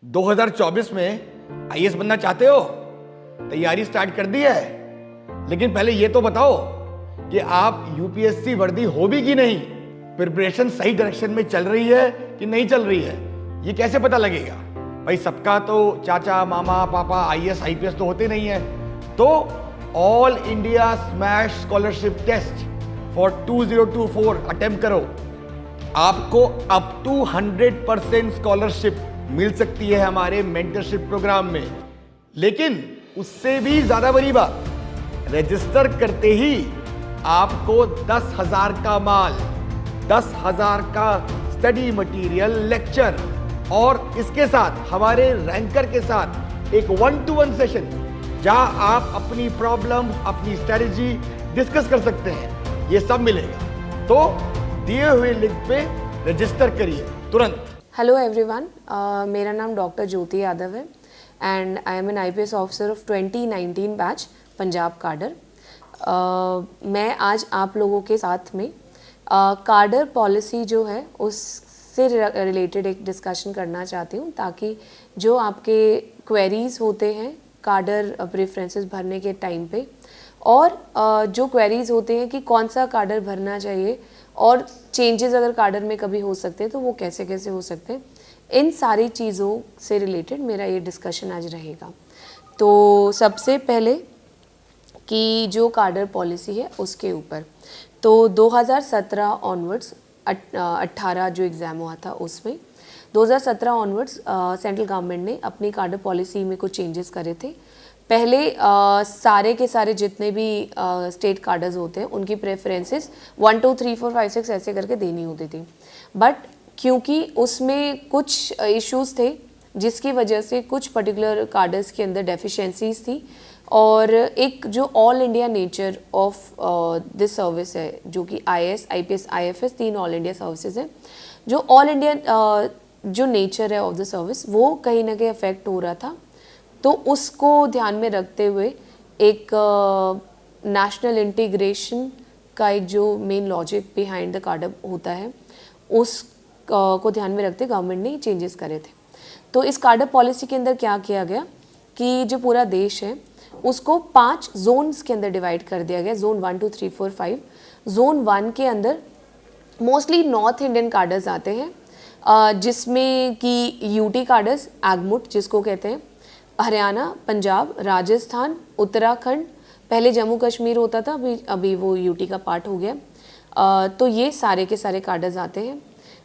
2024 में आईएएस बनना चाहते हो? तैयारी स्टार्ट कर दी है? लेकिन पहले ये तो बताओ कि आप यूपीएससी वर्दी हो भी कि नहीं, प्रिपरेशन सही डायरेक्शन में चल रही है कि नहीं चल रही है, ये कैसे पता लगेगा? भाई सबका तो चाचा मामा पापा आईएएस आईपीएस तो होते नहीं है। तो all India smash scholarship test for 2024 attempt करो, आपको अप टू 100% स्कॉलरशिप मिल सकती है हमारे मेंटरशिप प्रोग्राम में। लेकिन उससे भी ज्यादा बड़ी बात, रजिस्टर करते ही आपको 10,000 का माल, 10,000 का स्टडी मटेरियल, लेक्चर और इसके साथ हमारे रैंकर के साथ एक 1-to-1 सेशन जहां आप अपनी प्रॉब्लम, अपनी स्ट्रेटजी डिस्कस कर सकते हैं, ये सब मिलेगा। तो दिए हुए लिंक पे रजिस्टर करिए तुरंत। हेलो एवरीवन, मेरा नाम डॉक्टर ज्योति यादव है and I am N IPS officer of 2019 batch Punjab cadre. मैं आज आप लोगों के साथ में काडर पॉलिसी जो है उससे रिलेटेड एक डिस्कशन करना चाहती हूँ, ताकि जो आपके क्वेरीज होते हैं काडर प्रेफरेंसेस भरने के टाइम पे, और जो क्वेरीज होते हैं कि कौन सा काडर भरना चाहिए और चेंजेस अगर काडर में कभी हो सकते हैं तो वो कैसे कैसे हो सकते हैं, इन सारी चीज़ों से रिलेटेड मेरा ये डिस्कशन आज रहेगा। तो सबसे पहले कि जो काडर पॉलिसी है उसके ऊपर, तो 2017 ऑनवर्ड्स 18 जो एग्ज़ाम हुआ था उसमें 2017 ऑनवर्ड्स सेंट्रल गवर्नमेंट ने अपनी काडर पॉलिसी में कुछ चेंजेस करे थे। पहले सारे के सारे जितने भी स्टेट कार्डर्स होते हैं उनकी प्रेफरेंसेस 1 2 3 4 5 6 ऐसे करके देनी होती थी, बट क्योंकि उसमें कुछ इश्यूज थे जिसकी वजह से कुछ पर्टिकुलर कार्डर्स के अंदर डेफिशिएंसीज थी, और एक जो all India nature of this service है जो कि IAS IPS IFS 3 all India services हैं, जो ऑल इंडिया जो नेचर है ऑफ द सर्विस वो कहीं ना कहीं अफेक्ट हो रहा था। तो उसको ध्यान में रखते हुए एक नेशनल इंटीग्रेशन का एक जो main logic behind the cadre होता है उस को ध्यान में रखते गवर्नमेंट ने चेंजेस करे थे। तो इस काडर पॉलिसी के अंदर क्या किया गया कि जो पूरा देश है उसको 5 जोन्स के अंदर डिवाइड कर दिया गया, जोन 1 2 3 4 5। जोन 1 के अंदर मोस्टली नॉर्थ इंडियन कार्डर्स आते हैं, जिसमें कि यूटी कार्डर्स, एगमुट जिसको कहते हैं, हरियाणा, पंजाब, राजस्थान, उत्तराखंड, पहले जम्मू कश्मीर होता था, अभी वो यूटी का पार्ट हो गया। तो ये सारे के सारे कार्डर्स आते हैं।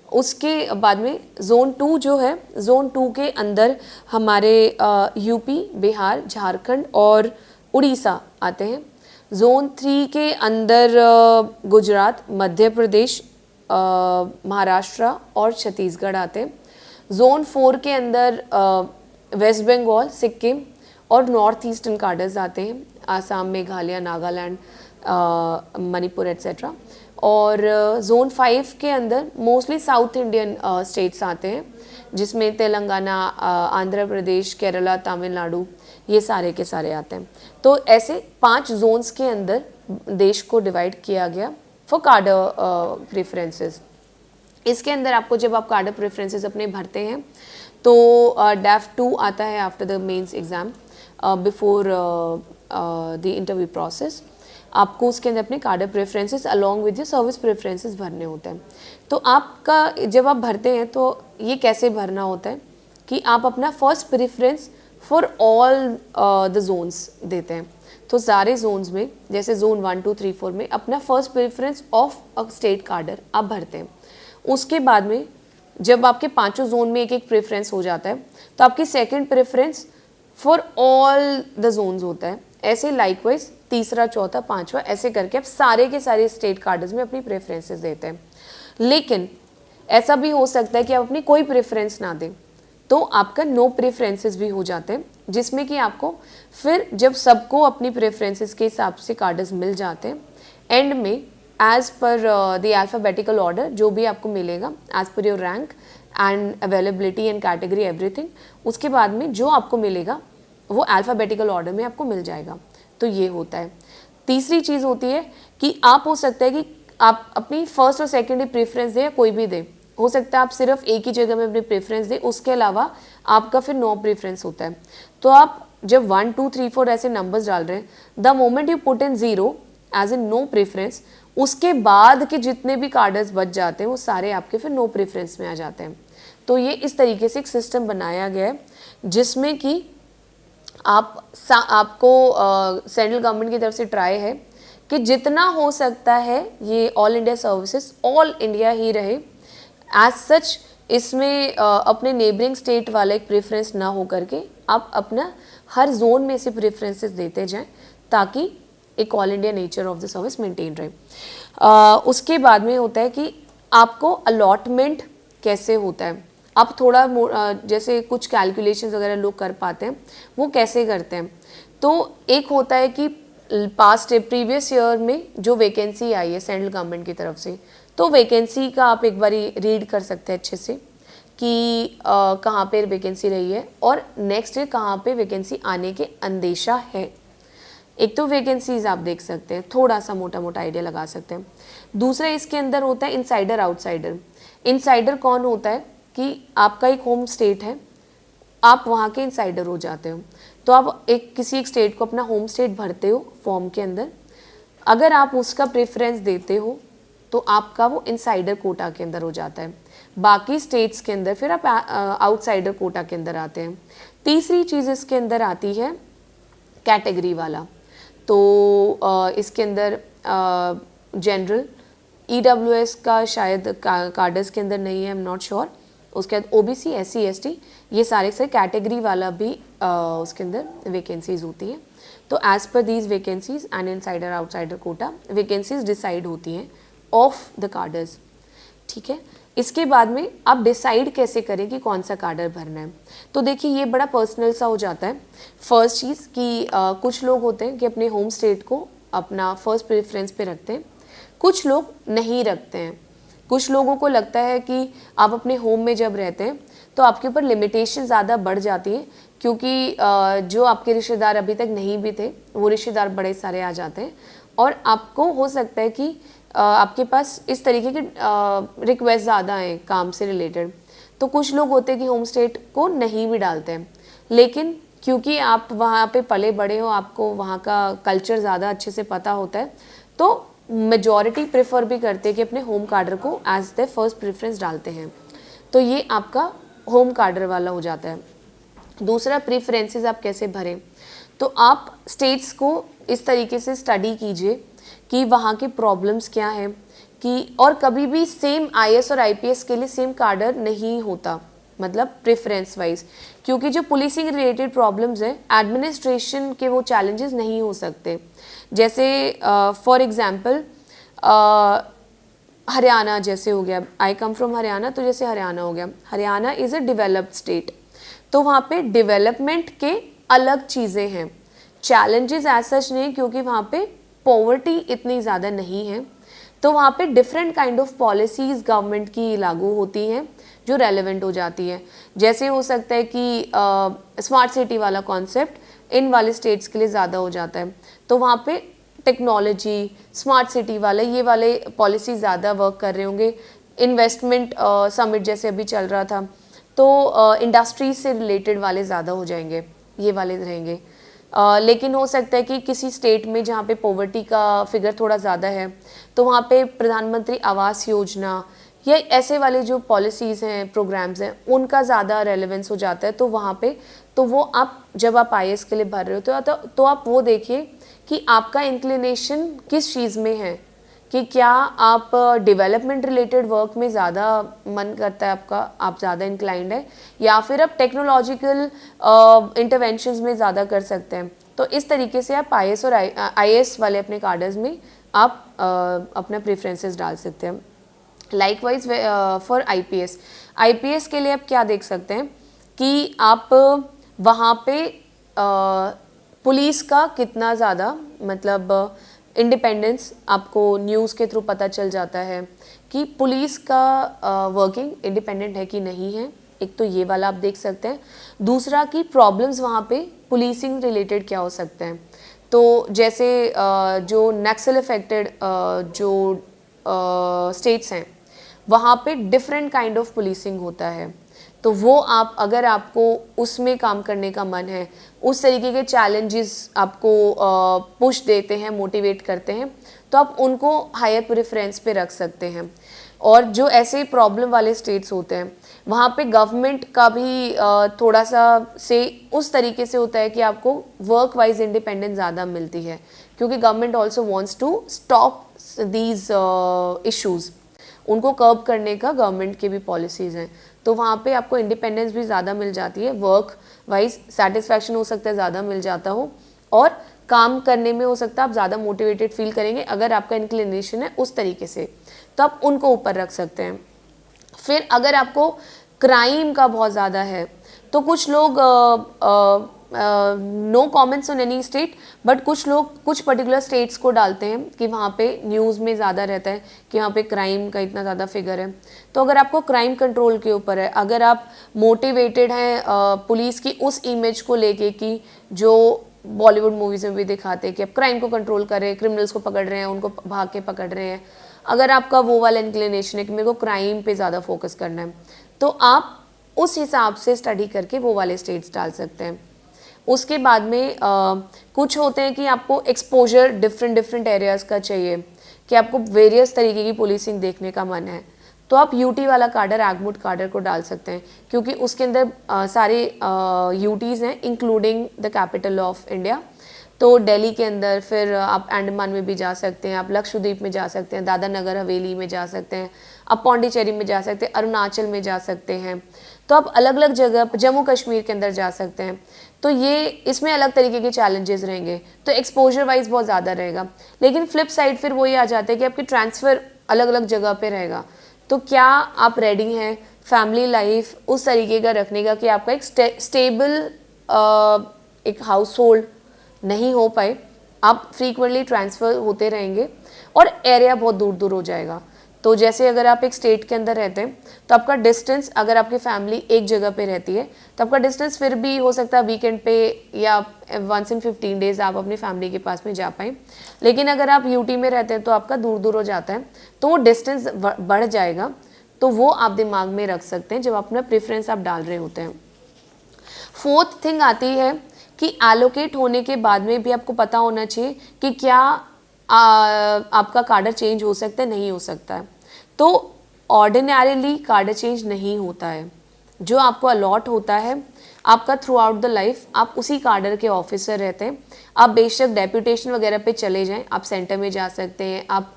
उसके बाद में जोन 2 जो है, जोन 2 के अंदर हमारे यूपी, बिहार, झारखंड और उड़ीसा आते हैं। जोन 3 के अंदर गुजरात, मध्य प्रदेश, महाराष्ट्र और छत्तीसगढ़ आते हैं। जोन 4 के अंदर वेस्ट बंगाल, सिक्किम और नॉर्थ ईस्टर्न कार्डर्स आते हैं, आसाम, मेघालय, नागालैंड, मणिपुर एट्सेट्रा। और जोन 5 के अंदर मोस्टली साउथ इंडियन स्टेट्स आते हैं, जिसमें तेलंगाना, आंध्र प्रदेश, केरला, तमिलनाडु, ये सारे के सारे आते हैं। तो ऐसे 5 जोन्स के अंदर देश को डिवाइड किया गया फॉर कार्डर प्रेफरेंसेस। इसके अंदर आपको जब आप कार्डर प्रेफरेंसेस अपने भरते हैं तो डैफ 2 आता है after the mains exam, before the interview process. आपको उसके अंदर अपने cadre preferences along with your service preferences भरने होते हैं। तो आपका जब आप भरते हैं तो ये कैसे भरना होता है कि आप अपना first preference for all the zones देते हैं। तो सारे जोन्स में, जैसे जोन 1 2 3 4 में अपना first preference of a state कार्डर आप भरते हैं। उसके बाद में जब आपके 5 जोन में एक एक प्रेफरेंस हो जाता है तो आपकी second preference for all the zones होता है। ऐसे लाइकवाइज तीसरा, चौथा, 5वां ऐसे करके आप सारे के सारे स्टेट कार्डर्स में अपनी प्रेफरेंसेस देते हैं। लेकिन ऐसा भी हो सकता है कि आप अपनी कोई प्रेफरेंस ना दें, तो आपका नो प्रेफरेंसेस भी हो जाते हैं, जिसमें कि आपको फिर जब सबको अपनी प्रेफरेंसेस के हिसाब से कार्डर्स मिल जाते हैं, एंड में as per the alphabetical order जो भी आपको मिलेगा as per your rank and availability and category everything, उसके बाद में जो आपको मिलेगा वो अल्फ़ाबेटिकल ऑर्डर में आपको मिल जाएगा। तो ये होता है। तीसरी चीज़ होती है कि आप हो सकता है कि आप अपनी फर्स्ट और सेकेंडरी प्रेफरेंस दें या कोई भी दें, हो सकता है आप सिर्फ एक ही जगह में अपनी प्रेफरेंस दें, उसके अलावा आपका फिर नो प्रेफरेंस होता है। तो आप जब 1 2 3 4 ऐसे नंबर्स डाल रहे हैं, the moment you put in 0 as in no preference, उसके बाद के जितने भी कार्डर्स बच जाते हैं वो सारे आपके फिर नो प्रेफरेंस में आ जाते हैं। तो ये इस तरीके से एक सिस्टम बनाया गया है जिसमें कि आपको सेंट्रल गवर्नमेंट की तरफ से ट्राई है कि जितना हो सकता है ये all India services all India ही रहे। एज सच इसमें अपने नेबरिंग स्टेट वाला एक प्रेफरेंस ना हो करके आप अपना हर जोन में से प्रेफरेंसेस देते जाएं ताकि एक all India nature of the service maintain रहे। उसके बाद में होता है कि आपको अलॉटमेंट कैसे होता है। आप थोड़ा जैसे कुछ कैलकुलेशंस वगैरह लोग कर पाते हैं, वो कैसे करते हैं। तो एक होता है कि पास्ट प्रीवियस ईयर में जो वैकेंसी आई है सेंट्रल गवर्नमेंट की तरफ से, तो वैकेंसी का आप एक बारी रीड कर सकते हैं अच्छे से कि कहाँ पे वैकेंसी रही है और नेक्स्ट ईयर कहाँ पे वैकेंसी आने के अंदेशा है। एक तो वैकेंसीज आप देख सकते हैं, थोड़ा सा मोटा मोटा आइडिया लगा सकते हैं। दूसरा इसके अंदर होता है इनसाइडर आउटसाइडर। इनसाइडर कौन होता है कि आपका एक होम स्टेट है, आप वहाँ के इनसाइडर हो जाते हो। तो आप किसी एक स्टेट को अपना होम स्टेट भरते हो फॉर्म के अंदर, अगर आप उसका प्रेफरेंस देते हो तो आपका वो इनसाइडर कोटा के अंदर हो जाता है। बाकी स्टेट्स के अंदर फिर आप आउटसाइडर कोटा के अंदर आते हैं। तीसरी चीज़ इसके अंदर आती है कैटेगरी वाला। तो इसके अंदर जनरल EWS का शायद कार्डर्स के अंदर नहीं है, आई एम नॉट श्योर। उसके बाद OBC SC ST ये सारे से कैटेगरी वाला भी उसके अंदर वैकेंसीज होती हैं। तो as per these vacancies and insider outsider quota vacancies decide होती हैं ऑफ द कार्डर्स। ठीक है, इसके बाद में आप डिसाइड कैसे करें कि कौन सा कार्डर भरना है। तो देखिए ये बड़ा पर्सनल सा हो जाता है। फर्स्ट चीज़ कि कुछ लोग होते हैं कि अपने होम स्टेट को अपना फर्स्ट प्रेफरेंस पे रखते हैं, कुछ लोग नहीं रखते हैं। कुछ लोगों को लगता है कि आप अपने होम में जब रहते हैं तो आपके ऊपर लिमिटेशन ज़्यादा बढ़ जाती है, क्योंकि जो आपके रिश्तेदार अभी तक नहीं भी थे वो रिश्तेदार बड़े सारे आ जाते हैं और आपको हो सकता है कि आपके पास इस तरीके के रिक्वेस्ट ज़्यादा हैं काम से रिलेटेड। तो कुछ लोग होते हैं कि होम स्टेट को नहीं भी डालते हैं, लेकिन क्योंकि आप वहाँ पे पले बड़े हो, आपको वहाँ का कल्चर ज़्यादा अच्छे से पता होता है, तो मेजॉरिटी प्रेफर भी करते हैं कि अपने होम कार्डर को एज द फर्स्ट प्रेफरेंस डालते हैं। तो ये आपका होम कार्डर वाला हो जाता है। दूसरा, प्रेफरेंसेस आप कैसे भरें। तो आप स्टेट्स को इस तरीके से स्टडी कीजिए कि वहाँ के प्रॉब्लम्स क्या हैं, कि और कभी भी सेम IAS और IPS के लिए सेम कार्डर नहीं होता, मतलब प्रेफरेंस वाइज, क्योंकि जो पुलिसिंग रिलेटेड प्रॉब्लम्स हैं एडमिनिस्ट्रेशन के वो चैलेंजेस नहीं हो सकते। जैसे फॉर एग्जांपल हरियाणा जैसे हो गया, आई कम फ्रॉम हरियाणा, तो जैसे हरियाणा हो गया, Haryana is a developed state, तो वहाँ पे डेवलपमेंट के अलग चीज़ें हैं, चैलेंजेस एज सच नहीं, क्योंकि वहाँ पे पॉवर्टी इतनी ज़्यादा नहीं है। तो वहाँ पे different kind of policies government की लागू होती हैं जो रेलेवेंट हो जाती है। जैसे हो सकता है कि स्मार्ट सिटी वाला कॉन्सेप्ट इन वाले स्टेट्स के लिए ज़्यादा हो जाता है, तो वहाँ पे टेक्नोलॉजी, स्मार्ट सिटी वाले ये वाले पॉलिसी ज़्यादा वर्क कर रहे होंगे। इन्वेस्टमेंट समिट जैसे अभी चल रहा था, तो इंडस्ट्रीज से रिलेटेड वाले ज़्यादा हो जाएंगे, ये वाले रहेंगे। लेकिन हो सकता है कि किसी स्टेट में जहाँ पे पॉवर्टी का फिगर थोड़ा ज़्यादा है, तो वहाँ पे प्रधानमंत्री आवास योजना या ऐसे वाले जो पॉलिसीज़ हैं, प्रोग्राम्स हैं, उनका ज़्यादा रेलेवेंस हो जाता है। तो वहाँ पे तो वो आप जब आप IAS के लिए भर रहे हो तो आप वो देखिए कि आपका इंक्लिनेशन किस चीज़ में है, कि क्या आप डेवलपमेंट रिलेटेड वर्क में ज़्यादा मन करता है आपका, आप ज़्यादा इंक्लाइंड है, या फिर आप टेक्नोलॉजिकल इंटरवेंशंस में ज़्यादा कर सकते हैं। तो इस तरीके से आप IAS और IAS वाले अपने कार्डर्स में आप अपना प्रेफरेंसेस डाल सकते हैं। लाइकवाइज फॉर IPS के लिए आप क्या देख सकते हैं कि आप वहाँ पे पुलिस का कितना ज़्यादा, मतलब इंडिपेंडेंस आपको न्यूज़ के थ्रू पता चल जाता है कि पुलिस का वर्किंग इंडिपेंडेंट है कि नहीं है। एक तो ये वाला आप देख सकते हैं। दूसरा कि प्रॉब्लम्स वहाँ पे पुलिसिंग रिलेटेड क्या हो सकते हैं। तो जैसे जो नक्सल अफेक्टेड जो स्टेट्स हैं, वहाँ पे डिफरेंट काइंड ऑफ पुलिसिंग होता है। तो वो आप अगर आपको उसमें काम करने का मन है, उस तरीके के चैलेंजेस आपको पुश देते हैं, मोटिवेट करते हैं, तो आप उनको हायर प्रेफरेंस पे रख सकते हैं। और जो ऐसे प्रॉब्लम वाले स्टेट्स होते हैं वहाँ पे गवर्नमेंट का भी थोड़ा सा से उस तरीके से होता है कि आपको वर्क वाइज इंडिपेंडेंस ज़्यादा मिलती है, क्योंकि government also wants to stop these issues, उनको कर्ब करने का गवर्नमेंट की भी पॉलिसीज़ हैं। तो वहाँ पे आपको इंडिपेंडेंस भी ज़्यादा मिल जाती है, वर्क वाइज सेटिस्फैक्शन हो सकता है ज़्यादा मिल जाता हो, और काम करने में हो सकता है आप ज़्यादा मोटिवेटेड फील करेंगे अगर आपका इंक्लिनेशन है उस तरीके से, तो आप उनको ऊपर रख सकते हैं। फिर अगर आपको क्राइम का बहुत ज़्यादा है तो कुछ लोग no comments on any state, but कुछ लोग कुछ पर्टिकुलर स्टेट्स को डालते हैं कि वहाँ पे न्यूज़ में ज़्यादा रहता है कि वहाँ पे क्राइम का इतना ज़्यादा फिगर है। तो अगर आपको क्राइम कंट्रोल के ऊपर है, अगर आप मोटिवेटेड हैं पुलिस की उस इमेज को लेके कि जो बॉलीवुड मूवीज़ में भी दिखाते हैं कि आप क्राइम को कंट्रोल कर रहे हैं, क्रिमिनल्स को पकड़ रहे हैं, उनको भाग के पकड़ रहे हैं, अगर आपका वो वाला इंक्लिनेशन है कि मेरे को क्राइम पे ज़्यादा फोकस करना है, तो आप उस हिसाब से स्टडी करके वो वाले स्टेट्स डाल सकते हैं। उसके बाद में कुछ होते हैं कि आपको एक्सपोजर डिफरेंट एरियाज़ का चाहिए, कि आपको वेरियस तरीके की पुलिसिंग देखने का मन है, तो आप यूटी वाला कार्डर, एगमूट कार्डर को डाल सकते हैं, क्योंकि उसके अंदर सारे यूटीज़ हैं including the capital of India. तो दिल्ली के अंदर फिर आप अंडमान में भी जा सकते हैं, आप लक्षद्वीप में जा सकते हैं, दादरा नगर हवेली में जा सकते हैं, आप पौंडीचेरी में जा सकते हैं, अरुणाचल में जा सकते हैं, तो आप अलग अलग जगह, जम्मू कश्मीर के अंदर जा सकते हैं। तो ये इसमें अलग तरीके के चैलेंजेस रहेंगे, तो एक्सपोजर वाइज बहुत ज़्यादा रहेगा। लेकिन फ्लिप साइड फिर वही आ जाता है कि आपकी ट्रांसफ़र अलग अलग जगह पे रहेगा। तो क्या आप रेडी हैं फैमिली लाइफ उस तरीके का रखने का कि आपका एक स्टेबल एक हाउस होल्ड नहीं हो पाए, आप फ्रीक्वेंटली ट्रांसफ़र होते रहेंगे और एरिया बहुत दूर दूर हो जाएगा। तो जैसे अगर आप एक स्टेट के अंदर रहते हैं तो आपका डिस्टेंस, अगर आपकी फैमिली एक जगह पे रहती है तो आपका डिस्टेंस फिर भी हो सकता है वीकेंड पे या वंस इन 15 डेज़ आप अपनी फैमिली के पास में जा पाएँ। लेकिन अगर आप यूटी में रहते हैं तो आपका दूर दूर हो जाता है, तो वो डिस्टेंस बढ़ जाएगा। तो वो आप दिमाग में रख सकते हैं जब अपना प्रेफरेंस आप डाल रहे होते हैं। फोर्थ थिंग आती है कि एलोकेट होने के बाद में भी आपको पता होना चाहिए कि क्या आपका कार्डर चेंज हो सकता है, नहीं हो सकता है। तो ऑर्डिनरीली कार्डर चेंज नहीं होता है, जो आपको अलॉट होता है आपका थ्रू आउट द लाइफ, आप उसी कार्डर के ऑफिसर रहते हैं। आप बेशक डेप्यूटेशन वगैरह पे चले जाएं, आप सेंटर में जा सकते हैं, आप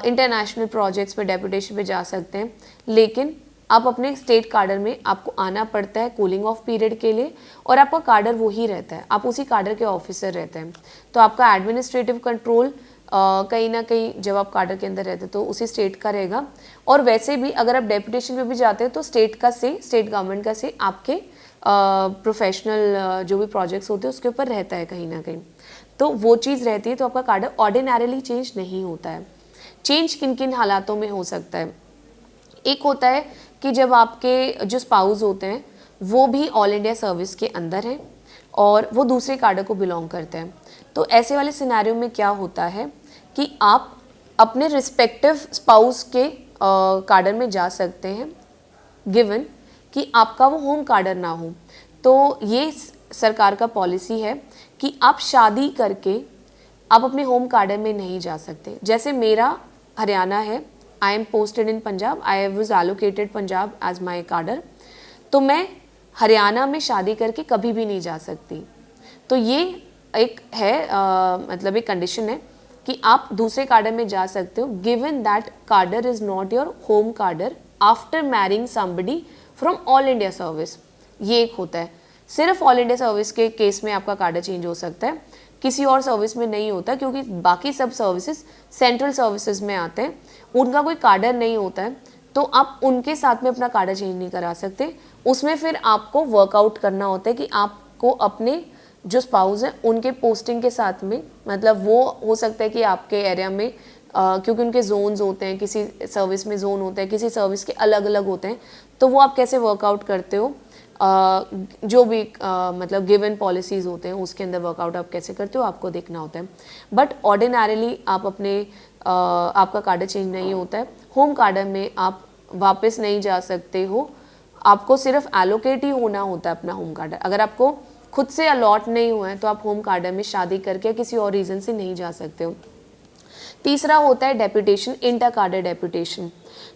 इंटरनेशनल प्रोजेक्ट्स पे डेप्यूटेशन पे जा सकते हैं, लेकिन आप अपने स्टेट कार्डर में आपको आना पड़ता है कूलिंग ऑफ पीरियड के लिए, और आपका कार्डर वही रहता है, आप उसी कार्डर के ऑफिसर रहते हैं। तो आपका एडमिनिस्ट्रेटिव कंट्रोल कहीं ना कहीं जब आप कार्डर के अंदर रहते हैं तो उसी स्टेट का रहेगा। और वैसे भी अगर आप डेप्यूटेशन पे भी जाते हैं तो स्टेट गवर्नमेंट का से आपके प्रोफेशनल जो भी प्रोजेक्ट्स होते हैं उसके ऊपर रहता है कहीं ना कहीं, तो वो चीज़ रहती है। तो आपका कार्डर ऑर्डिनरीली चेंज नहीं होता है। चेंज किन किन हालातों में हो सकता है? एक होता है कि जब आपके जो स्पाउस होते हैं वो भी ऑल इंडिया सर्विस के अंदर हैं और वो दूसरे कार्डर को बिलोंग करते हैं, तो ऐसे वाले सिनेरियो में क्या होता है कि आप अपने रिस्पेक्टिव स्पाउस के कार्डर में जा सकते हैं, गिवन कि आपका वो होम कार्डर ना हो। तो ये सरकार का पॉलिसी है कि आप शादी करके आप अपने होम कार्डर में नहीं जा सकते। जैसे मेरा हरियाणा है, I am posted in Punjab, I was allocated Punjab as my cadre, तो मैं हरियाणा में शादी करके कभी भी नहीं जा सकती। तो ये एक है मतलब एक कंडीशन है कि आप दूसरे कार्डर में जा सकते हो, गिवन दैट कार्डर इज़ नॉट योर होम कार्डर after marrying somebody from all India service. ये एक होता है, सिर्फ ऑल इंडिया सर्विस के केस में आपका कार्डर चेंज हो सकता है, किसी और सर्विस में नहीं होता, क्योंकि बाकी सब सर्विसेज सेंट्रल सर्विसेज में आते हैं, उनका कोई कार्डर नहीं होता है, तो आप उनके साथ में अपना कार्डर चेंज नहीं करा सकते। उसमें फिर आपको वर्कआउट करना होता है कि आपको अपने जो स्पाउस हैं उनके पोस्टिंग के साथ में, मतलब वो हो सकता है कि आपके एरिया में क्योंकि उनके जोन्स होते हैं, किसी सर्विस में जोन होते हैं, किसी सर्विस के अलग अलग होते हैं, तो वो आप कैसे वर्कआउट करते हो, जो भी मतलब गिवन पॉलिसीज़ होते हैं उसके अंदर वर्कआउट आप कैसे करते हो आपको देखना होता है। बट ऑर्डिनरीली आप अपने आपका कार्डर चेंज नहीं होता है। होम कार्डर में आप वापस नहीं जा सकते हो आपको सिर्फ एलोकेट ही होना होता है अपना होम कार्डर। अगर आपको खुद से अलॉट नहीं हुआ है तो आप होम कार्डर में शादी करके किसी और रीज़न से नहीं जा सकते हो। तीसरा होता है डेप्यूटेशन, इंटर कार्डर डेप्यूटेशन।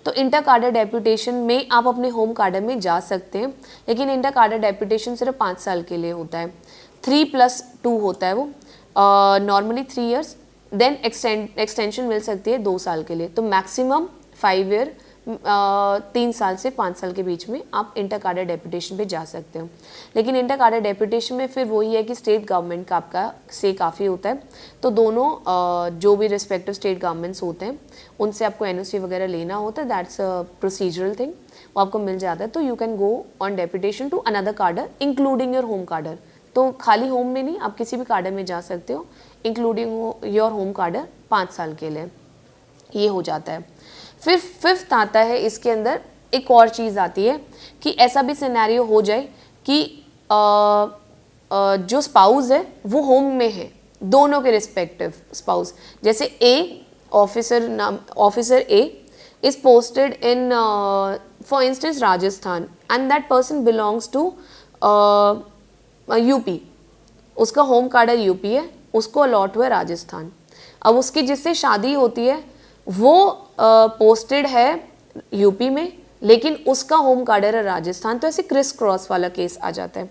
तो इंटर कार्डर डेप्यूटेशन में आप अपने होम कार्डर में जा सकते हैं, लेकिन इंटर कार्डर डेप्यूटेशन सिर्फ 5 साल के लिए होता है। 3+2 होता है वो, नॉर्मली 3 years, देन एक्सटेंशन मिल सकती है 2 साल के लिए। तो मैक्सिमम 5 year, 3 साल से 5 साल के बीच में आप इंटर कार्डर डेप्यूटेशन पे जा सकते हो। लेकिन इंटर कार्डर डेप्यूटेशन में फिर वही है कि स्टेट गवर्नमेंट का आपका से काफ़ी होता है। तो दोनों जो भी रिस्पेक्टिव स्टेट गवर्नमेंट्स होते हैं उनसे आपको एनओसी वगैरह लेना होता है, दैट्स अ प्रोसीजरल थिंग, वो आपको मिल जाता है। तो you can go on deputation to another cadre including your home cadre. तो खाली होम में नहीं, आप किसी भी कार्डर में जा सकते हो इंक्लूडिंग योर होम कार्डर 5 साल के लिए, ये हो जाता है। फिर 5th आता है, इसके अंदर एक और चीज़ आती है कि ऐसा भी सिनेरियो हो जाए कि जो स्पाउस है वो होम में है, दोनों के रिस्पेक्टिव स्पाउस। जैसे officer A is posted in for instance Rajasthan and that person belongs to UP, उसका होम कार्डर यूपी है, उसको अलॉट हुआ है राजस्थान। अब उसकी जिससे शादी होती है वो पोस्टेड है यूपी में, लेकिन उसका होम कार्डर है राजस्थान। तो ऐसे क्रिस क्रॉस वाला केस आ जाता है।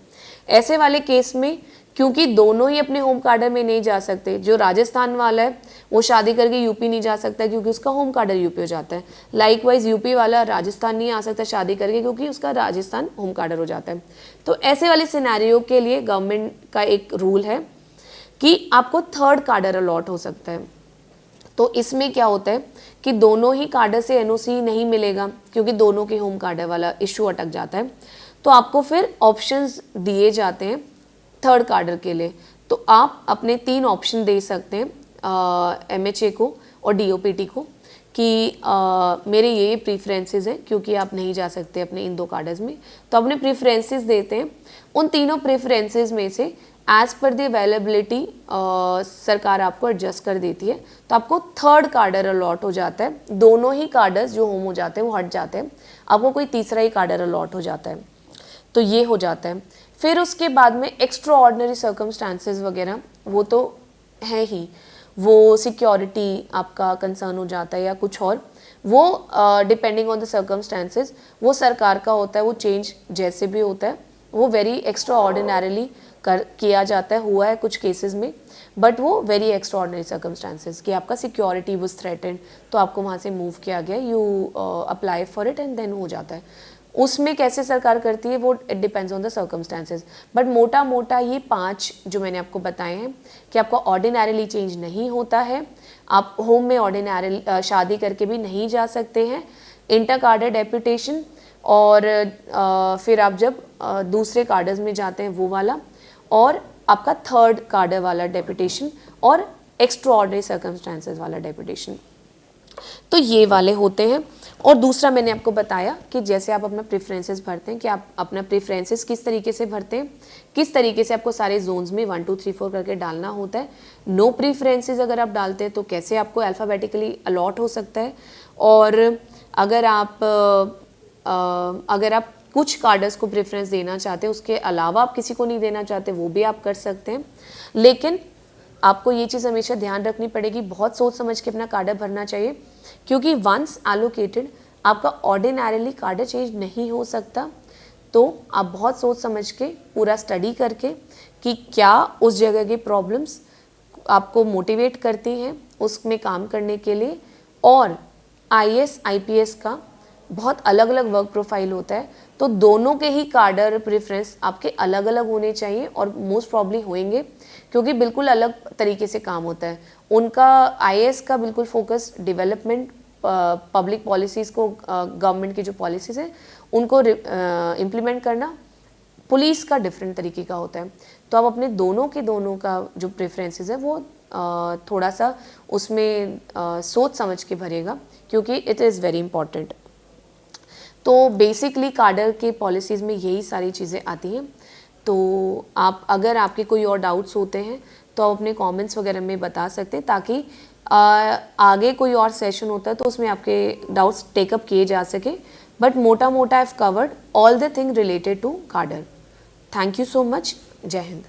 ऐसे वाले केस में क्योंकि दोनों ही अपने होम कार्डर में नहीं जा सकते, जो राजस्थान वाला है वो शादी करके यूपी नहीं जा सकता क्योंकि उसका होम कार्डर यूपी हो जाता है। लाइकवाइज यूपी वाला राजस्थान नहीं आ सकता शादी करके क्योंकि उसका राजस्थान होम कार्डर हो जाता है। तो ऐसे वाले सिनेरियो के लिए गवर्नमेंट का एक रूल है कि आपको 3rd कार्डर अलॉट हो सकता है। तो इसमें क्या होता है कि दोनों ही कार्डर से एनओसी नहीं मिलेगा क्योंकि दोनों के होम कार्डर वाला इशू अटक जाता है। तो आपको फिर ऑप्शंस दिए जाते हैं 3rd कार्डर के लिए। तो आप अपने 3 ऑप्शन दे सकते हैं एमएचए को और डीओपीटी को कि मेरे ये प्रीफरेंसेस हैं, क्योंकि आप नहीं जा सकते अपने इन 2 कार्डर्स में। तो अपने प्रीफरेंसेस देते हैं, उन तीनों प्रेफरेंसेस में से एज पर द अवेलेबिलिटी सरकार आपको एडजस्ट कर देती है। तो आपको 3rd कार्डर अलॉट हो जाता है। दोनों ही कार्डर्स जो होम हो जाते हैं वो हट जाते हैं, आपको कोई तीसरा ही कार्डर अलॉट हो जाता है। तो ये हो जाता है। फिर उसके बाद में एक्स्ट्रा ऑर्डिनरी सर्कमस्टांसेस वगैरह वो तो है ही, वो सिक्योरिटी आपका कंसर्न हो जाता है या कुछ और, वो डिपेंडिंग ऑन द सर्कमस्टांसेस वो सरकार का होता है। वो चेंज जैसे भी होता है वो वेरी एक्स्ट्रा ऑर्डिनरीली किया जाता है, हुआ है कुछ केसेस में, बट वो वेरी एक्स्ट्रा ऑर्डिनरी सर्कमस्टांसेस कि आपका सिक्योरिटी वाज थ्रेटेंड तो आपको वहाँ से मूव किया गया, you apply for it and then हो जाता है। उसमें कैसे सरकार करती है वो it depends on the circumstances. But मोटा मोटा ये 5 जो मैंने आपको बताए हैं कि आपका ऑर्डिनरीली चेंज नहीं होता है, आप होम में ऑर्डिनरी शादी करके भी नहीं जा सकते हैं, इंटर कार्डर डेप्यूटेशन, और फिर आप जब दूसरे कार्डर्स में जाते हैं वो वाला, और आपका 3rd कार्डर वाला डेप्यूटेशन और एक्स्ट्रा ऑर्डिनरी सर्कमस्टांसेस वाला डेप्यूटेशन। तो ये वाले होते हैं। और दूसरा मैंने आपको बताया कि जैसे आप अपना प्रेफरेंसेस भरते हैं कि आप अपना प्रेफरेंसेस किस तरीके से भरते हैं, किस तरीके से आपको सारे जोन्स में 1 2 3 4 करके डालना होता है। नो प्रेफरेंसेस अगर आप डालते हैं तो कैसे आपको अल्फ़ाबेटिकली अलॉट हो सकता है, और अगर आप कुछ कार्डर्स को प्रेफरेंस देना चाहते हैं, उसके अलावा आप किसी को नहीं देना चाहते, वो भी आप कर सकते हैं। लेकिन आपको ये चीज़ हमेशा ध्यान रखनी पड़ेगी, बहुत सोच समझ के अपना कार्डर भरना चाहिए, क्योंकि वंस एलोकेटेड आपका ऑर्डिनरीली कार्डर चेंज नहीं हो सकता। तो आप बहुत सोच समझ के पूरा स्टडी करके कि क्या उस जगह की प्रॉब्लम्स आपको मोटिवेट करती हैं उसमें काम करने के लिए। और आईएएस आईपीएस का बहुत अलग अलग वर्क प्रोफाइल होता है, तो दोनों के ही कार्डर प्रेफरेंस आपके अलग अलग होने चाहिए, और मोस्ट प्रॉब्ली होंगे क्योंकि बिल्कुल अलग तरीके से काम होता है उनका। आईएएस का बिल्कुल फोकस डेवलपमेंट, पब्लिक पॉलिसीज़ को, गवर्नमेंट की जो पॉलिसीज़ हैं उनको इम्प्लीमेंट करना। पुलिस का डिफरेंट तरीके का होता है। तो आप अपने दोनों का जो प्रेफरेंसेस है वो थोड़ा सा उसमें सोच समझ के भरेगा, क्योंकि इट इज़ वेरी इंपॉर्टेंट। तो बेसिकली कार्डर के पॉलिसीज़ में यही सारी चीज़ें आती हैं। तो आप अगर आपके कोई और डाउट्स होते हैं तो आप अपने कमेंट्स वगैरह में बता सकते हैं, ताकि आगे कोई और सेशन होता है तो उसमें आपके डाउट्स टेकअप किए जा सके। but mota I've covered all the thing related to cadre. Thank you so much. Jai Hind.